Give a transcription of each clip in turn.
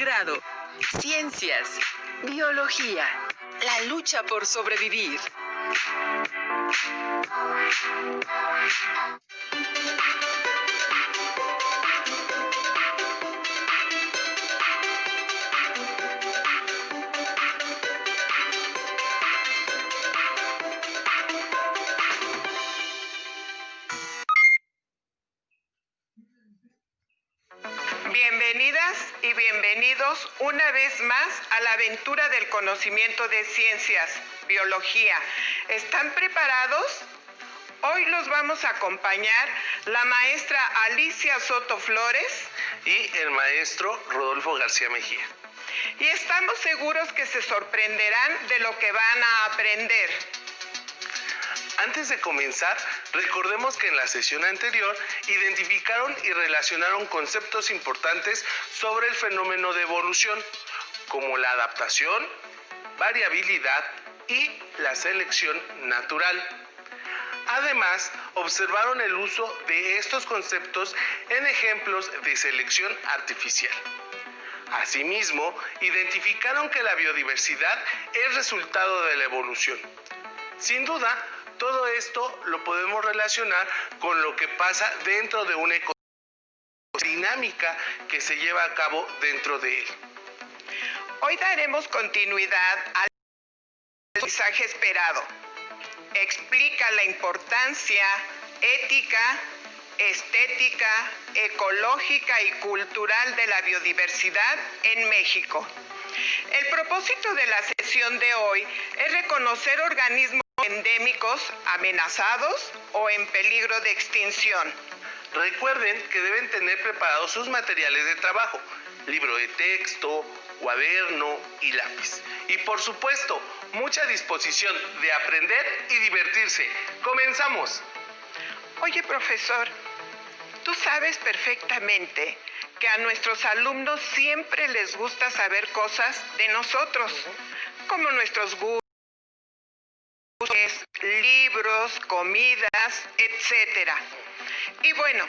grado. Ciencias, biología, la lucha por sobrevivir. Bienvenidas y bienvenidos una vez más a la aventura del conocimiento de ciencias, biología. ¿Están preparados? Hoy los vamos a acompañar la maestra Alicia Soto Flores y el maestro Rodolfo García Mejía. Y estamos seguros que se sorprenderán de lo que van a aprender. Antes de comenzar, recordemos que en la sesión anterior identificaron y relacionaron conceptos importantes sobre el fenómeno de evolución, como la adaptación, variabilidad y la selección natural. Además, observaron el uso de estos conceptos en ejemplos de selección artificial. Asimismo, identificaron que la biodiversidad es resultado de la evolución. Sin duda, todo esto lo podemos relacionar con lo que pasa dentro de una dinámica que se lleva a cabo dentro de él. Hoy daremos continuidad al aprendizaje esperado. Explica la importancia ética, estética, ecológica y cultural de la biodiversidad en México. El propósito de la sesión de hoy es reconocer organismos endémicos, amenazados o en peligro de extinción. Recuerden que deben tener preparados sus materiales de trabajo, libro de texto, cuaderno y lápiz. Y por supuesto, mucha disposición de aprender y divertirse. ¡Comenzamos! Oye, profesor, tú sabes perfectamente que a nuestros alumnos siempre les gusta saber cosas de nosotros, como nuestros gustos, libros, comidas, etc. Y bueno,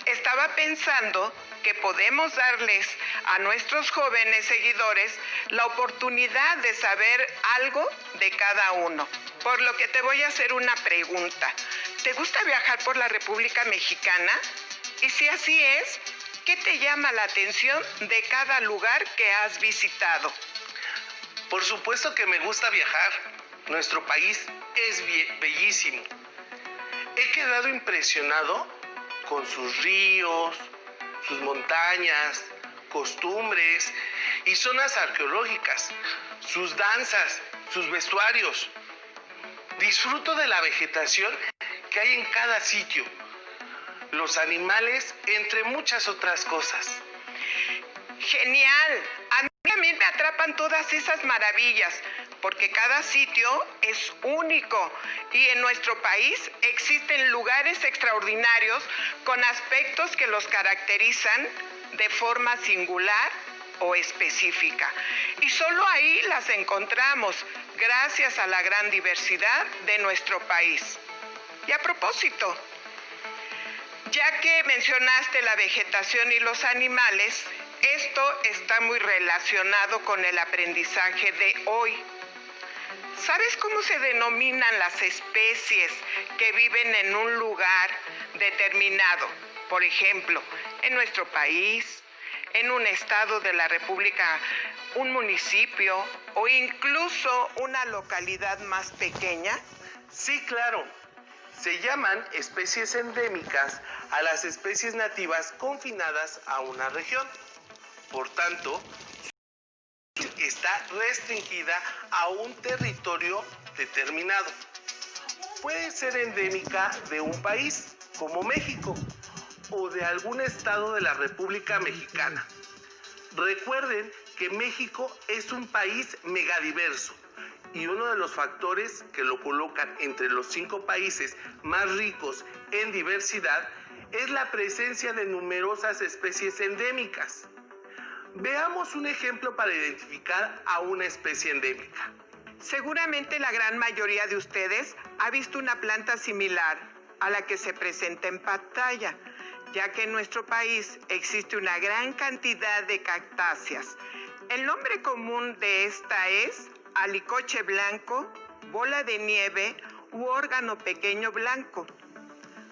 estaba pensando que podemos darles a nuestros jóvenes seguidores la oportunidad de saber algo de cada uno. Por lo que te voy a hacer una pregunta. ¿Te gusta viajar por la República Mexicana? Y si así es, ¿qué te llama la atención de cada lugar que has visitado? Por supuesto que me gusta viajar. Nuestro país es bellísimo. He quedado impresionado con sus ríos, sus montañas, costumbres y zonas arqueológicas, sus danzas, sus vestuarios. Disfruto de la vegetación que hay en cada sitio, los animales, entre muchas otras cosas. ¡Genial! A mí también me atrapan todas esas maravillas, porque cada sitio es único y en nuestro país existen lugares extraordinarios con aspectos que los caracterizan de forma singular o específica. Y solo ahí las encontramos, gracias a la gran diversidad de nuestro país. Y a propósito, ya que mencionaste la vegetación y los animales, esto está muy relacionado con el aprendizaje de hoy. ¿Sabes cómo se denominan las especies que viven en un lugar determinado? Por ejemplo, en nuestro país, en un estado de la República, un municipio o incluso una localidad más pequeña. Sí, claro. Se llaman especies endémicas a las especies nativas confinadas a una región. Por tanto, está restringida a un territorio determinado. Puede ser endémica de un país, como México, o de algún estado de la República Mexicana. Recuerden que México es un país megadiverso y uno de los factores que lo colocan entre los 5 países más ricos en diversidad es la presencia de numerosas especies endémicas. Veamos un ejemplo para identificar a una especie endémica. Seguramente la gran mayoría de ustedes ha visto una planta similar a la que se presenta en pantalla, ya que en nuestro país existe una gran cantidad de cactáceas. El nombre común de esta es alicoche blanco, bola de nieve u órgano pequeño blanco.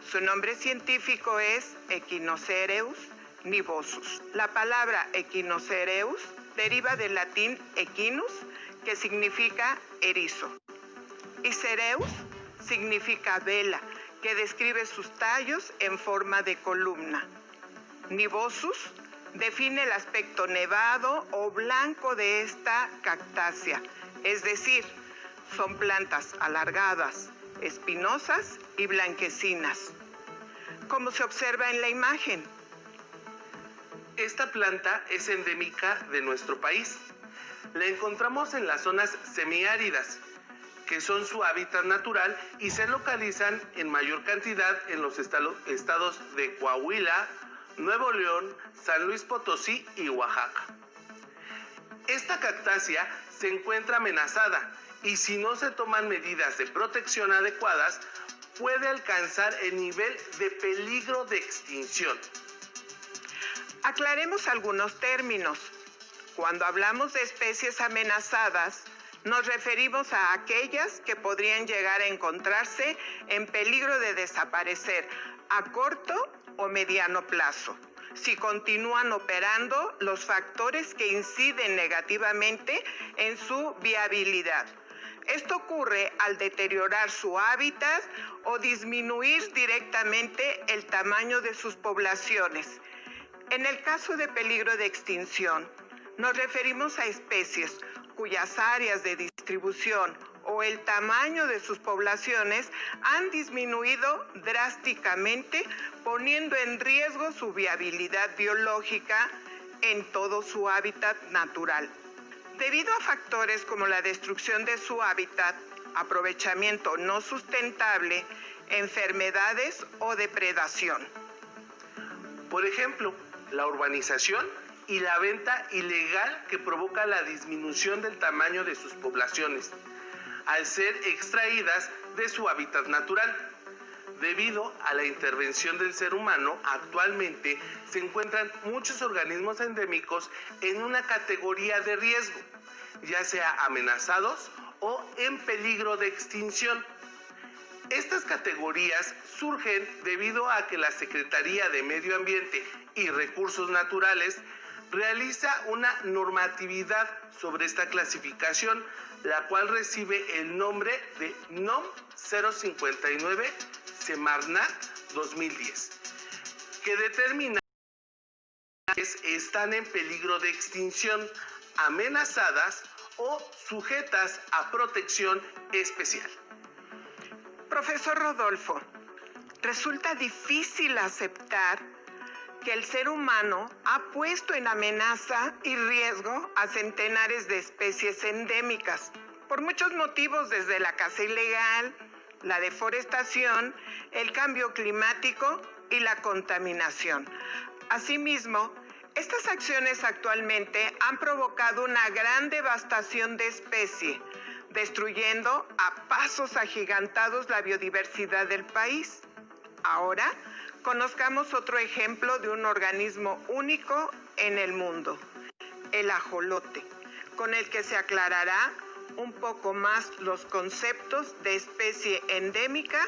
Su nombre científico es Echinocereus nivosus. La palabra Echinocereus deriva del latín equinus, que significa erizo, y cereus significa vela, que describe sus tallos en forma de columna. Nivosus define el aspecto nevado o blanco de esta cactácea, es decir, son plantas alargadas, espinosas y blanquecinas, como se observa en la imagen. Esta planta es endémica de nuestro país. La encontramos en las zonas semiáridas, que son su hábitat natural y se localizan en mayor cantidad en los estados de Coahuila, Nuevo León, San Luis Potosí y Oaxaca. Esta cactácea se encuentra amenazada y si no se toman medidas de protección adecuadas, puede alcanzar el nivel de peligro de extinción. Aclaremos algunos términos. Cuando hablamos de especies amenazadas, nos referimos a aquellas que podrían llegar a encontrarse en peligro de desaparecer a corto o mediano plazo, si continúan operando los factores que inciden negativamente en su viabilidad. Esto ocurre al deteriorar su hábitat o disminuir directamente el tamaño de sus poblaciones. En el caso de peligro de extinción, nos referimos a especies cuyas áreas de distribución o el tamaño de sus poblaciones han disminuido drásticamente, poniendo en riesgo su viabilidad biológica en todo su hábitat natural. Debido a factores como la destrucción de su hábitat, aprovechamiento no sustentable, enfermedades o depredación. Por ejemplo, la urbanización y la venta ilegal que provoca la disminución del tamaño de sus poblaciones, al ser extraídas de su hábitat natural. Debido a la intervención del ser humano, actualmente se encuentran muchos organismos endémicos en una categoría de riesgo, ya sea amenazados o en peligro de extinción. Estas categorías surgen debido a que la Secretaría de Medio Ambiente y Recursos Naturales realiza una normatividad sobre esta clasificación, la cual recibe el nombre de NOM 059 Semarnat 2010, que determina que están en peligro de extinción, amenazadas o sujetas a protección especial. Profesor Rodolfo, resulta difícil aceptar que el ser humano ha puesto en amenaza y riesgo a centenares de especies endémicas, por muchos motivos, desde la caza ilegal, la deforestación, el cambio climático y la contaminación. Asimismo, estas acciones actualmente han provocado una gran devastación de especie, destruyendo a pasos agigantados la biodiversidad del país. Ahora, conozcamos otro ejemplo de un organismo único en el mundo, el ajolote, con el que se aclarará un poco más los conceptos de especie endémica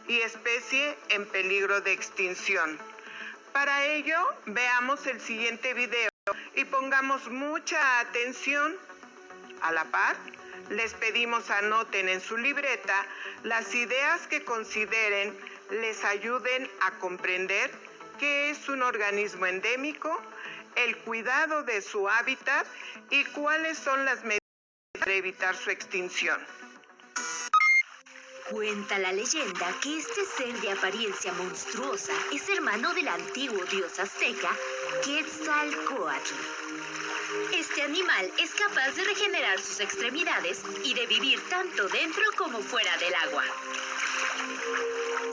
y especie en peligro de extinción. Para ello, veamos el siguiente video y pongamos mucha atención. A la par, les pedimos anoten en su libreta las ideas que consideren les ayuden a comprender qué es un organismo endémico, el cuidado de su hábitat y cuáles son las medidas para evitar su extinción. Cuenta la leyenda que este ser de apariencia monstruosa es hermano del antiguo dios azteca Quetzalcóatl. Este animal es capaz de regenerar sus extremidades y de vivir tanto dentro como fuera del agua.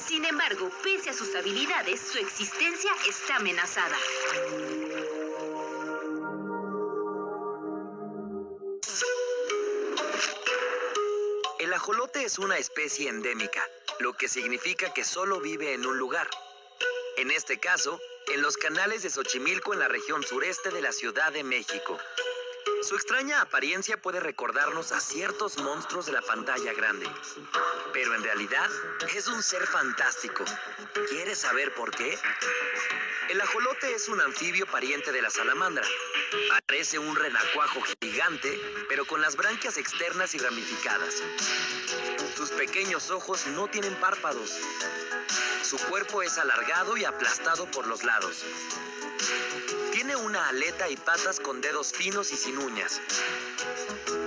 Sin embargo, pese a sus habilidades, su existencia está amenazada. El ajolote es una especie endémica, lo que significa que solo vive en un lugar. En este caso, en los canales de Xochimilco en la región sureste de la Ciudad de México. Su extraña apariencia puede recordarnos a ciertos monstruos de la pantalla grande. Pero en realidad es un ser fantástico. ¿Quieres saber por qué? El ajolote es un anfibio pariente de la salamandra. Parece un renacuajo gigante, pero con las branquias externas y ramificadas. Sus pequeños ojos no tienen párpados. Su cuerpo es alargado y aplastado por los lados. Tiene una aleta y patas con dedos finos y sin uñas.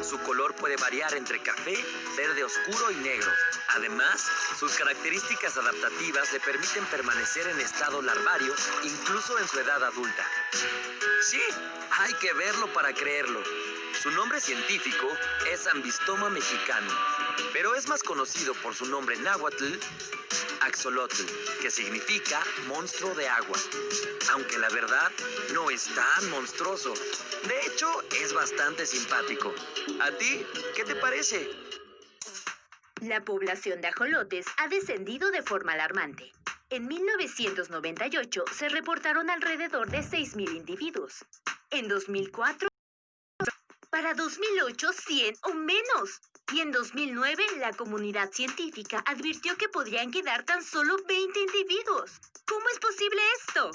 Su color puede variar entre café, verde oscuro y negro. Además, sus características adaptativas le permiten permanecer en estado larvario incluso en su edad adulta. Sí, hay que verlo para creerlo. Su nombre científico es Ambistoma mexicano, pero es más conocido por su nombre náhuatl, Axolotl, que significa monstruo de agua. Aunque la verdad no es tan monstruoso. De hecho, es bastante simpático. ¿A ti qué te parece? La población de ajolotes ha descendido de forma alarmante. En 1998 se reportaron alrededor de 6.000 individuos. En 2004, para 2008, 100 o menos. Y en 2009, la comunidad científica advirtió que podrían quedar tan solo 20 individuos. ¿Cómo es posible esto?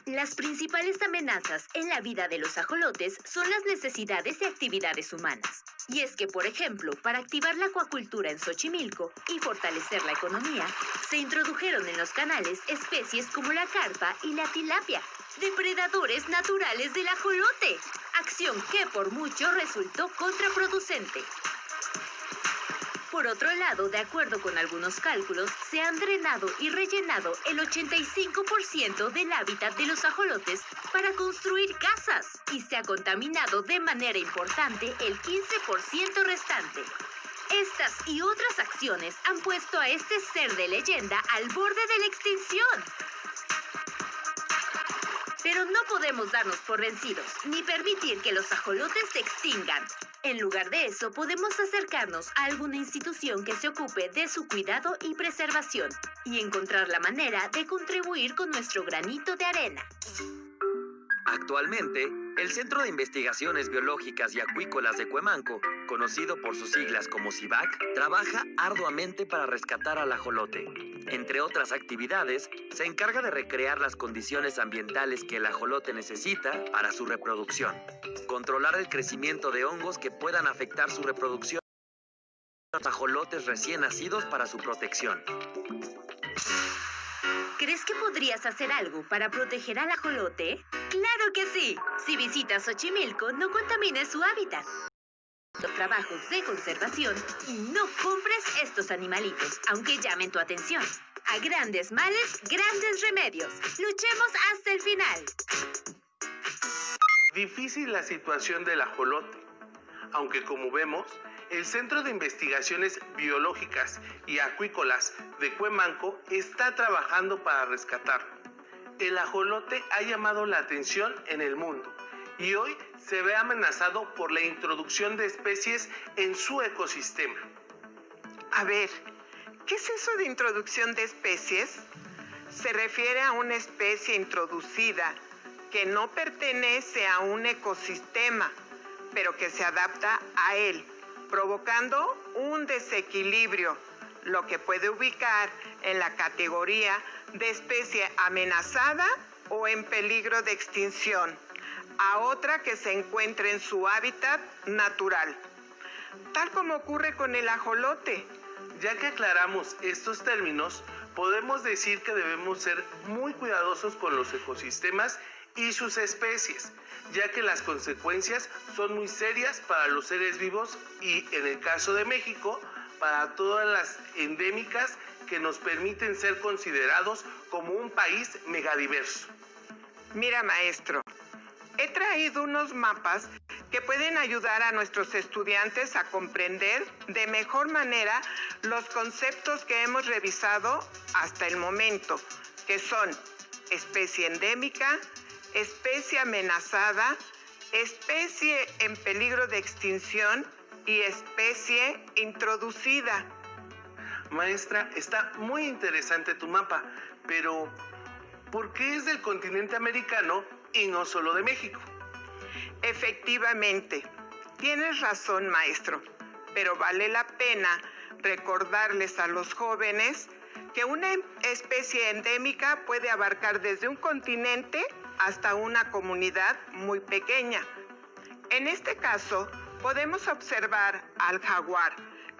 Las principales amenazas en la vida de los ajolotes son las necesidades y actividades humanas. Y es que, por ejemplo, para activar la acuacultura en Xochimilco y fortalecer la economía, se introdujeron en los canales especies como la carpa y la tilapia, depredadores naturales del ajolote, acción que por mucho resultó contraproducente. Por otro lado, de acuerdo con algunos cálculos, se han drenado y rellenado el 85% del hábitat de los ajolotes para construir casas y se ha contaminado de manera importante el 15% restante. Estas y otras acciones han puesto a este ser de leyenda al borde de la extinción. Pero no podemos darnos por vencidos, ni permitir que los ajolotes se extingan. En lugar de eso, podemos acercarnos a alguna institución que se ocupe de su cuidado y preservación y encontrar la manera de contribuir con nuestro granito de arena. Actualmente, el Centro de Investigaciones Biológicas y Acuícolas de Cuemanco, conocido por sus siglas como CIBAC, trabaja arduamente para rescatar al ajolote. Entre otras actividades, se encarga de recrear las condiciones ambientales que el ajolote necesita para su reproducción, controlar el crecimiento de hongos que puedan afectar su reproducción y los ajolotes recién nacidos para su protección. ¿Crees que podrías hacer algo para proteger al ajolote? ¡Claro que sí! Si visitas Xochimilco, no contamines su hábitat. Los trabajos de conservación y no compres estos animalitos, aunque llamen tu atención. A grandes males, grandes remedios. Luchemos hasta el final. Difícil la situación del ajolote, aunque como vemos, el Centro de Investigaciones Biológicas y Acuícolas de Cuemanco está trabajando para rescatarlo. El ajolote ha llamado la atención en el mundo y hoy se ve amenazado por la introducción de especies en su ecosistema. A ver, ¿qué es eso de introducción de especies? Se refiere a una especie introducida que no pertenece a un ecosistema, pero que se adapta a él, provocando un desequilibrio, lo que puede ubicar en la categoría de especie amenazada o en peligro de extinción, a otra que se encuentre en su hábitat natural, tal como ocurre con el ajolote. Ya que aclaramos estos términos, podemos decir que debemos ser muy cuidadosos con los ecosistemas y sus especies, ya que las consecuencias son muy serias para los seres vivos y, en el caso de México, para todas las endémicas que nos permiten ser considerados como un país megadiverso. Mira, maestro, he traído unos mapas que pueden ayudar a nuestros estudiantes a comprender de mejor manera los conceptos que hemos revisado hasta el momento, que son especie endémica, especie amenazada, especie en peligro de extinción y especie introducida. Maestra, está muy interesante tu mapa, pero ¿por qué es del continente americano y no solo de México? Efectivamente, tienes razón, maestro, pero vale la pena recordarles a los jóvenes que una especie endémica puede abarcar desde un continente hasta una comunidad muy pequeña. En este caso, podemos observar al jaguar,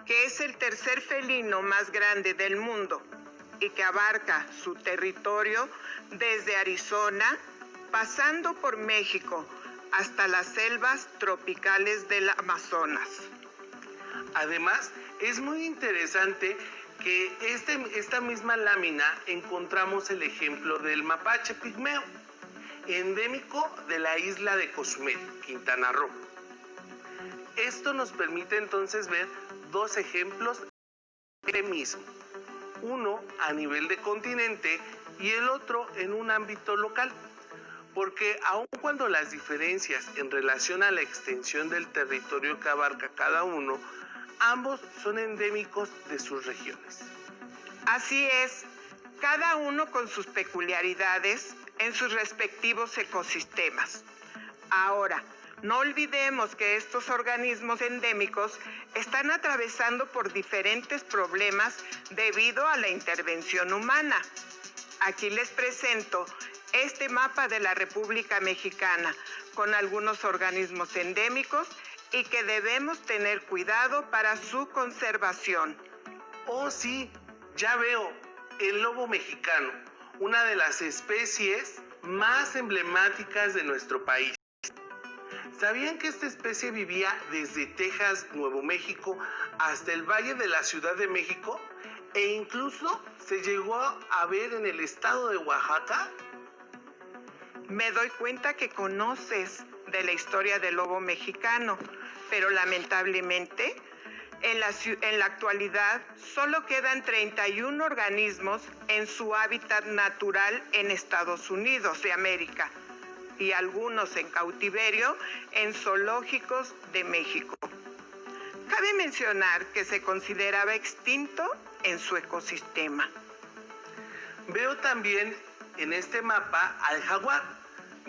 que es el tercer felino más grande del mundo y que abarca su territorio desde Arizona, pasando por México, hasta las selvas tropicales del Amazonas. Además, es muy interesante que esta misma lámina encontramos el ejemplo del mapache pigmeo, endémico de la isla de Cozumel, Quintana Roo. Esto nos permite entonces ver dos ejemplos de mismo, uno a nivel de continente y el otro en un ámbito local, porque aun cuando las diferencias en relación a la extensión del territorio que abarca cada uno, ambos son endémicos de sus regiones. Así es, cada uno con sus peculiaridades en sus respectivos ecosistemas. Ahora, no olvidemos que estos organismos endémicos están atravesando por diferentes problemas debido a la intervención humana. Aquí les presento este mapa de la República Mexicana con algunos organismos endémicos y que debemos tener cuidado para su conservación. Oh sí, ya veo, el lobo mexicano, una de las especies más emblemáticas de nuestro país. ¿Sabían que esta especie vivía desde Texas, Nuevo México, hasta el Valle de la Ciudad de México? E incluso se llegó a ver en el estado de Oaxaca. Me doy cuenta que conoces de la historia del lobo mexicano, pero lamentablemente en la actualidad solo quedan 31 organismos en su hábitat natural en Estados Unidos de América y algunos en cautiverio en zoológicos de México. Cabe mencionar que se consideraba extinto en su ecosistema. Veo también en este mapa al jaguar,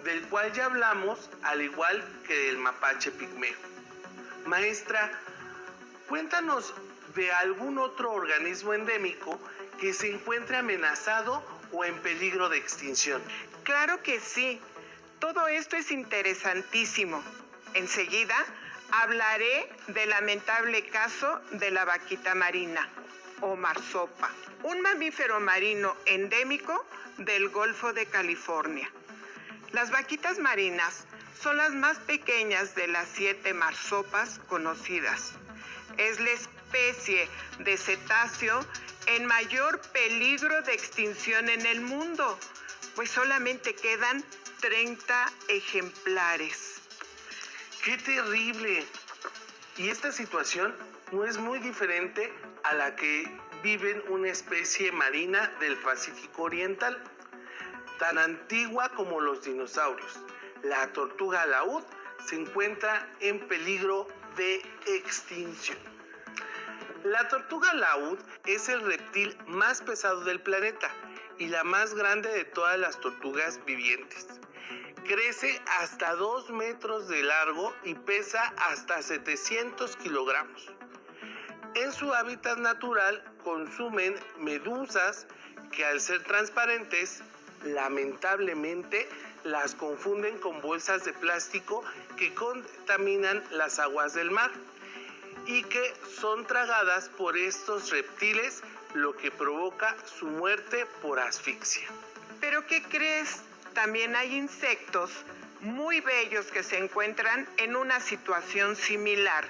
del cual ya hablamos, al igual que del mapache pigmeo. Maestra, cuéntanos de algún otro organismo endémico que se encuentre amenazado o en peligro de extinción. Claro que sí. Todo esto es interesantísimo. Enseguida hablaré del lamentable caso de la vaquita marina o marsopa, un mamífero marino endémico del Golfo de California. Las vaquitas marinas son las más pequeñas de las 7 marsopas conocidas. Es la especie de cetáceo en mayor peligro de extinción en el mundo, pues solamente quedan 30 ejemplares. ¡Qué terrible! Y esta situación no es muy diferente a la que viven una especie marina del Pacífico Oriental, tan antigua como los dinosaurios. La tortuga laúd se encuentra en peligro de extinción. La tortuga laúd es el reptil más pesado del planeta y la más grande de todas las tortugas vivientes. Crece hasta 2 metros de largo y pesa hasta 700 kilogramos. En su hábitat natural consumen medusas que al ser transparentes, lamentablemente las confunden con bolsas de plástico que contaminan las aguas del mar y que son tragadas por estos reptiles, lo que provoca su muerte por asfixia. ¿Pero qué crees? También hay insectos muy bellos que se encuentran en una situación similar.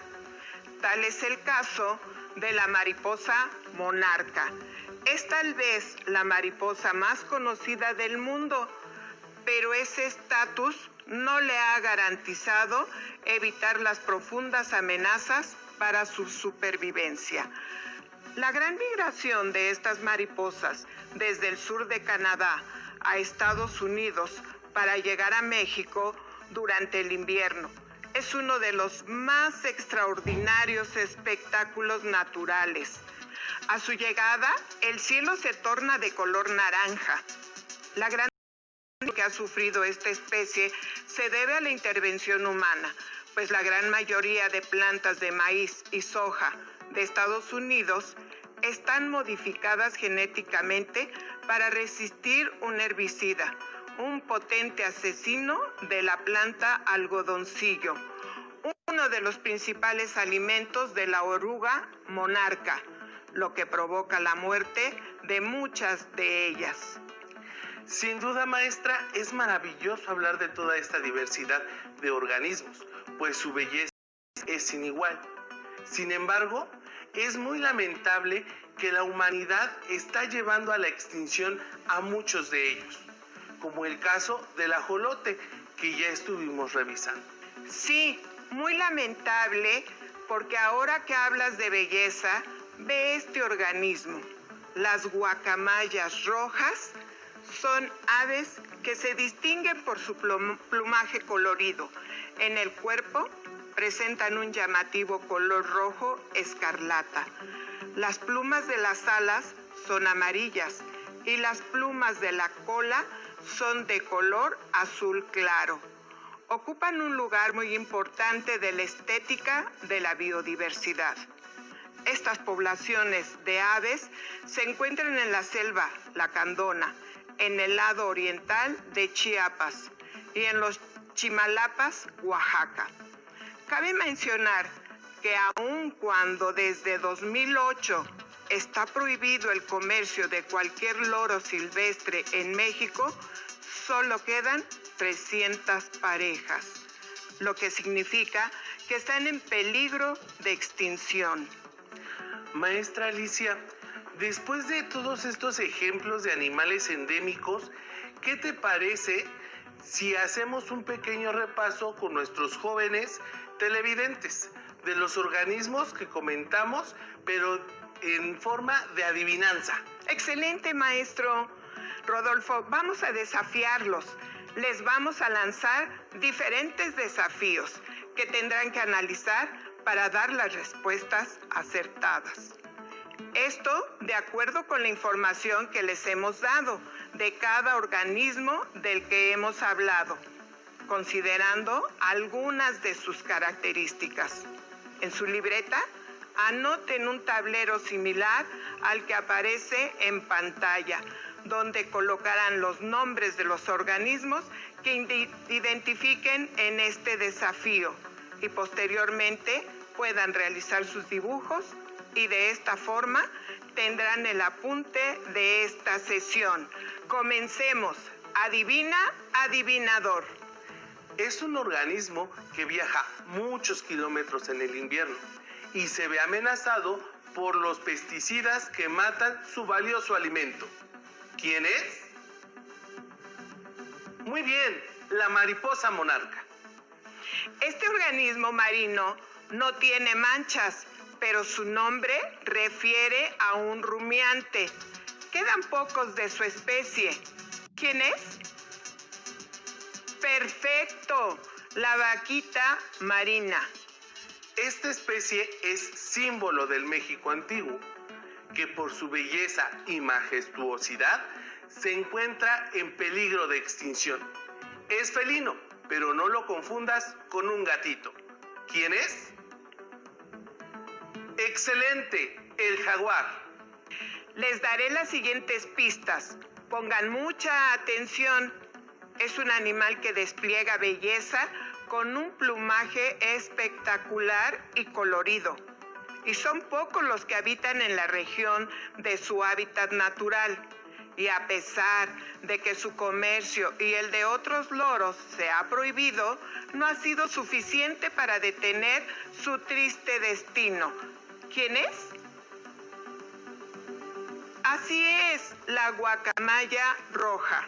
Tal es el caso de la mariposa monarca. Es tal vez la mariposa más conocida del mundo, pero ese estatus no le ha garantizado evitar las profundas amenazas para su supervivencia. La gran migración de estas mariposas desde el sur de Canadá a Estados Unidos para llegar a México durante el invierno es uno de los más extraordinarios espectáculos naturales. A su llegada, el cielo se torna de color naranja. La gran que ha sufrido esta especie se debe a la intervención humana, pues la gran mayoría de plantas de maíz y soja de Estados Unidos están modificadas genéticamente para resistir un herbicida, un potente asesino de la planta algodoncillo, uno de los principales alimentos de la oruga monarca, lo que provoca la muerte de muchas de ellas. Sin duda, maestra, es maravilloso hablar de toda esta diversidad de organismos, pues su belleza es sin igual. Sin embargo, es muy lamentable que la humanidad está llevando a la extinción a muchos de ellos, como el caso del ajolote que ya estuvimos revisando. Sí, muy lamentable, porque ahora que hablas de belleza, ve este organismo. Las guacamayas rojas son aves que se distinguen por su plumaje colorido. En el cuerpo presentan un llamativo color rojo escarlata. Las plumas de las alas son amarillas y las plumas de la cola son de color azul claro. Ocupan un lugar muy importante de la estética de la biodiversidad. Estas poblaciones de aves se encuentran en la selva lacandona, en el lado oriental de Chiapas y en los Chimalapas, Oaxaca. Cabe mencionar que aun cuando desde 2008 está prohibido el comercio de cualquier loro silvestre en México, solo quedan 300 parejas, lo que significa que están en peligro de extinción. Maestra Alicia, después de todos estos ejemplos de animales endémicos, ¿qué te parece si hacemos un pequeño repaso con nuestros jóvenes televidentes de los organismos que comentamos, pero en forma de adivinanza? Excelente, maestro Rodolfo. Vamos a desafiarlos. Les vamos a lanzar diferentes desafíos que tendrán que analizar para dar las respuestas acertadas. Esto de acuerdo con la información que les hemos dado de cada organismo del que hemos hablado, considerando algunas de sus características. En su libreta, anoten un tablero similar al que aparece en pantalla, donde colocarán los nombres de los organismos que identifiquen en este desafío y posteriormente puedan realizar sus dibujos y de esta forma tendrán el apunte de esta sesión. Comencemos. Adivina, adivinador. Es un organismo que viaja muchos kilómetros en el invierno y se ve amenazado por los pesticidas que matan su valioso alimento. ¿Quién es? Muy bien, la mariposa monarca. Este organismo marino no tiene manchas, pero su nombre refiere a un rumiante. Quedan pocos de su especie. ¿Quién es? Perfecto, la vaquita marina. Esta especie es símbolo del México antiguo, que por su belleza y majestuosidad se encuentra en peligro de extinción. Es felino, pero no lo confundas con un gatito. ¿Quién es? Excelente, el jaguar. Les daré las siguientes pistas. Pongan mucha atención. Es un animal que despliega belleza con un plumaje espectacular y colorido. Y son pocos los que habitan en la región de su hábitat natural. Y a pesar de que su comercio y el de otros loros se ha prohibido, no ha sido suficiente para detener su triste destino. ¿Quién es? Así es, la guacamaya roja.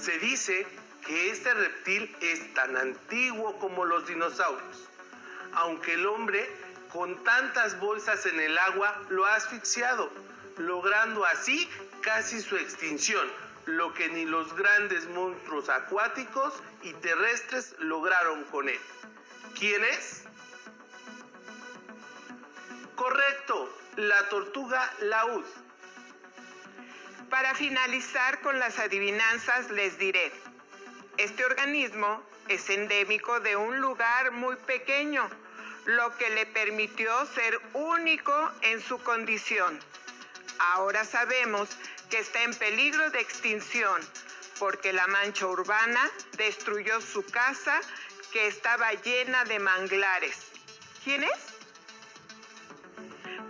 Se dice que este reptil es tan antiguo como los dinosaurios, aunque el hombre con tantas bolsas en el agua lo ha asfixiado, logrando así casi su extinción, lo que ni los grandes monstruos acuáticos y terrestres lograron con él. ¿Quién es? Correcto, la tortuga laúd. Para finalizar con las adivinanzas les diré, este organismo es endémico de un lugar muy pequeño, lo que le permitió ser único en su condición. Ahora sabemos que está en peligro de extinción porque la mancha urbana destruyó su casa que estaba llena de manglares. ¿Quién es?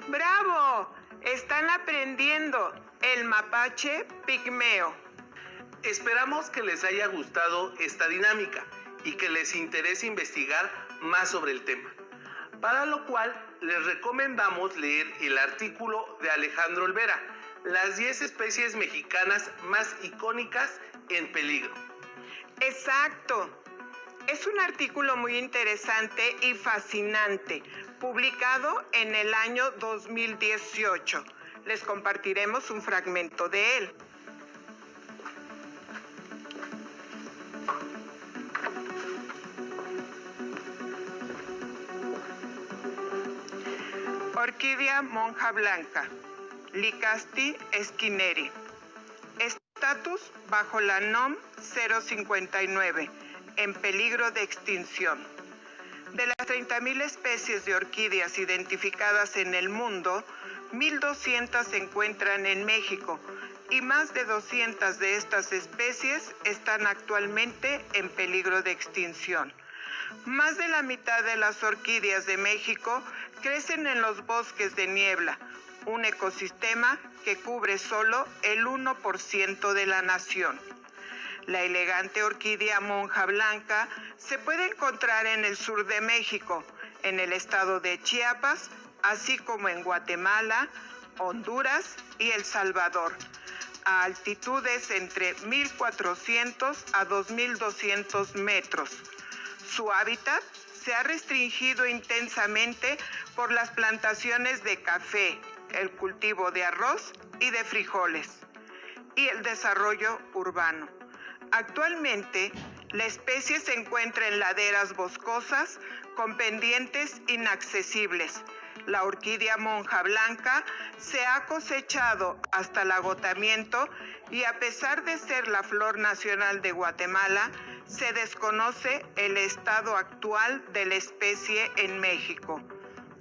¡Bravo! Están aprendiendo el mapache pigmeo. Esperamos que les haya gustado esta dinámica y que les interese investigar más sobre el tema, para lo cual les recomendamos leer el artículo de Alejandro Olvera, las 10 especies mexicanas más icónicas en peligro. Exacto. Es un artículo muy interesante y fascinante, publicado en el año 2018. Les compartiremos un fragmento de él. Orquídea monja blanca, Lycasti esquineri. Estatus bajo la NOM 059, en peligro de extinción. De las 30.000 especies de orquídeas identificadas en el mundo, 1.200 se encuentran en México y más de 200 de estas especies están actualmente en peligro de extinción. Más de la mitad de las orquídeas de México crecen en los bosques de niebla, un ecosistema que cubre solo el 1% de la nación. La elegante orquídea monja blanca se puede encontrar en el sur de México, en el estado de Chiapas, así como en Guatemala, Honduras y El Salvador, a altitudes entre 1.400 a 2.200 metros. Su hábitat se ha restringido intensamente por las plantaciones de café, el cultivo de arroz y de frijoles, y el desarrollo urbano. Actualmente, la especie se encuentra en laderas boscosas con pendientes inaccesibles. La orquídea monja blanca se ha cosechado hasta el agotamiento y a pesar de ser la flor nacional de Guatemala, se desconoce el estado actual de la especie en México.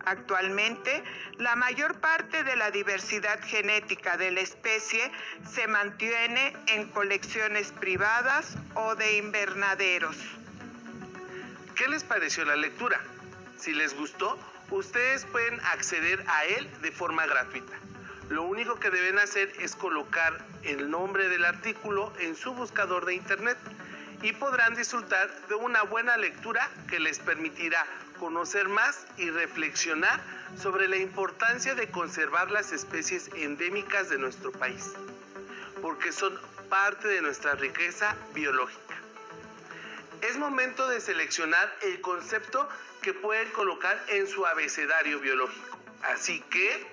Actualmente, la mayor parte de la diversidad genética de la especie se mantiene en colecciones privadas o de invernaderos. ¿Qué les pareció la lectura? Si les gustó, ustedes pueden acceder a él de forma gratuita. Lo único que deben hacer es colocar el nombre del artículo en su buscador de internet y podrán disfrutar de una buena lectura que les permitirá conocer más y reflexionar sobre la importancia de conservar las especies endémicas de nuestro país, porque son parte de nuestra riqueza biológica. Es momento de seleccionar el concepto que pueden colocar en su abecedario biológico. Así que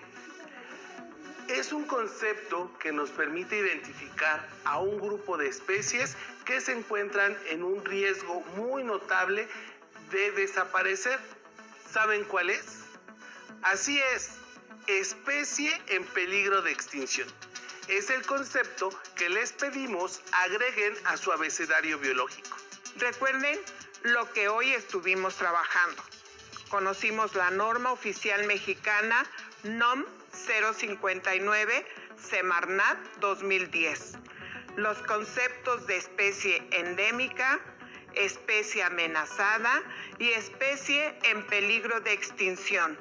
es un concepto que nos permite identificar a un grupo de especies que se encuentran en un riesgo muy notable de desaparecer. ¿Saben cuál es? Así es, especie en peligro de extinción. Es el concepto que les pedimos agreguen a su abecedario biológico. Recuerden lo que hoy estuvimos trabajando. Conocimos la norma oficial mexicana NOM 059 Semarnat 2010. Los conceptos de especie endémica, especie amenazada y especie en peligro de extinción.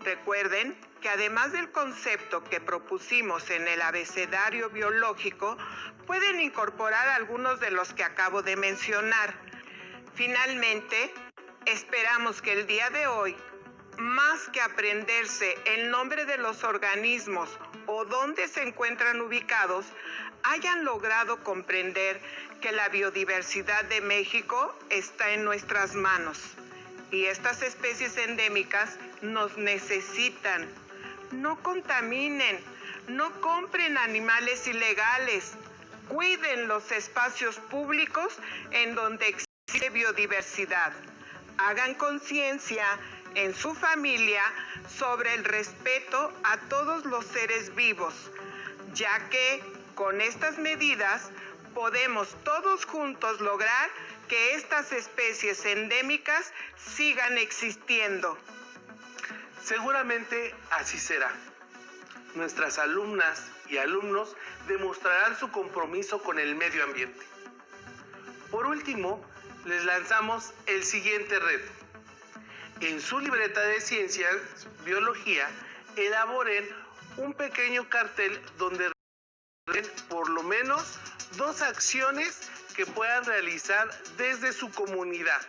Recuerden que además del concepto que propusimos en el abecedario biológico, pueden incorporar algunos de los que acabo de mencionar. Finalmente, esperamos que el día de hoy, más que aprenderse el nombre de los organismos o dónde se encuentran ubicados, hayan logrado comprender que la biodiversidad de México está en nuestras manos y estas especies endémicas nos necesitan. No contaminen, no compren animales ilegales, cuiden los espacios públicos en donde existe biodiversidad. Hagan conciencia en su familia sobre el respeto a todos los seres vivos, ya que con estas medidas podemos todos juntos lograr que estas especies endémicas sigan existiendo. Seguramente así será. Nuestras alumnas y alumnos demostrarán su compromiso con el medio ambiente. Por último, les lanzamos el siguiente reto. En su libreta de ciencias, biología, elaboren un pequeño cartel donde por lo menos 2 acciones que puedan realizar desde su comunidad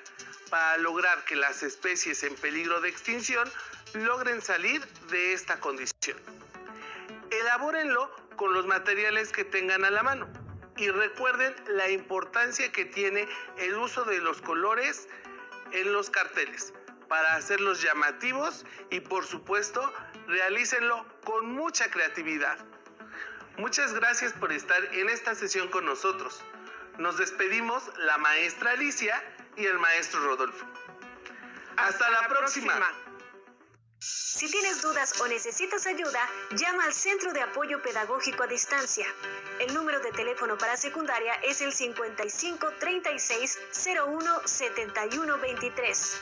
para lograr que las especies en peligro de extinción logren salir de esta condición. Elabórenlo con los materiales que tengan a la mano y recuerden la importancia que tiene el uso de los colores en los carteles para hacerlos llamativos y por supuesto realícenlo con mucha creatividad. Muchas gracias por estar en esta sesión con nosotros. Nos despedimos la maestra Alicia y el maestro Rodolfo. Hasta la próxima. Si tienes dudas o necesitas ayuda, llama al Centro de Apoyo Pedagógico a Distancia. El número de teléfono para secundaria es el 55 36 01 71 23.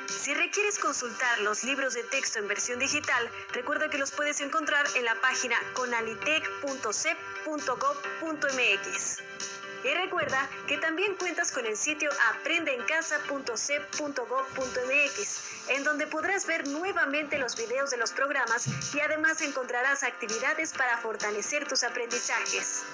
Si requieres consultar los libros de texto en versión digital, recuerda que los puedes encontrar en la página conalitec.cep.gov.mx. Y recuerda que también cuentas con el sitio aprendeencasa.cep.gov.mx, en donde podrás ver nuevamente los videos de los programas y además encontrarás actividades para fortalecer tus aprendizajes.